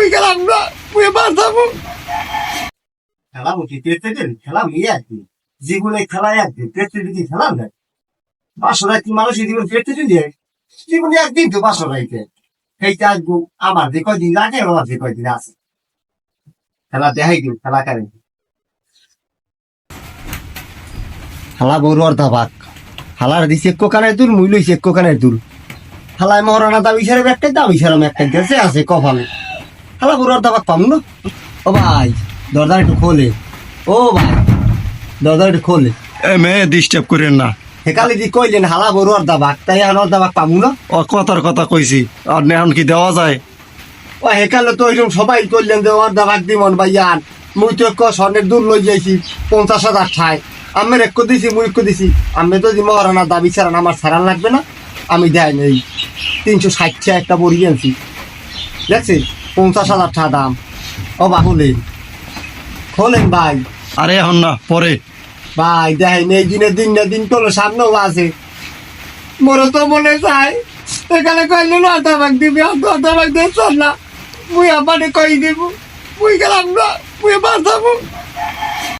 মুই গেলাম না, মুই এবার যাবো। খেলা উঠি পেতে খেলা নিয়ে একদিন জীবনে খেলায় একদিন পেতে দিদি খেলা যায় বাসরাই কি মানুষ জীবন পেতে দিন জীবনে একদিন তো বাসরাইতে সেইটা আসবো আমার যে কয়দিন লাগে আমার যে কয়দিন আছে খেলা দেখাই দিন খেলা করেন খেলা বড়ুয়ার দাবাক হালার দিছে এক কানের দূর মুই লইছে এক কানের দূর হালায় মহারানা দাবি সারে একটাই দাবি সারাম একটাই গেছে আছে কপালে হালা বড়ুয়ার দাবাক পাম না। ও ভাই দরজা একটু খোলে, ও ভাই দরজা একটু খোলে। মেয়ে ডিস্টার্ব করেন না। সেকালে দি কইলেন হালা বড়ুয়ার দাবাক তাই আনার দাবাক পামু না। ও কথার কথা কইছি আর এখন কি দেওয়া যায়? ও হেকালে তো ওইরকম সবাই করলেন যে ওর দাবাক দিমন ভাইয়ান মুই তো স্বর্ণের দূর লই যাইছি 50,000 ঠাই আমি এক দিছি মুই এক দিছি আমি তো দি মহারানা দাবি ছাড়ান আমার ছাড়ান লাগবে না আমি দেয় নেই 360 একটা বড়ি আনছি দেখছি 50,000 টাকা দাম। ও বা খোলেন খোলেন ভাই। আরে এখন না পরে ভাই দেখেন এই দিনের দিন না দিন তোর সামনেও আছে মোরও তো মনে চায় এখানে কইলে না দাবাক দিবি দাবাক দিয়ে না মুই আমারে কই দিব মুই গেলাম না মুই এবার যাবো।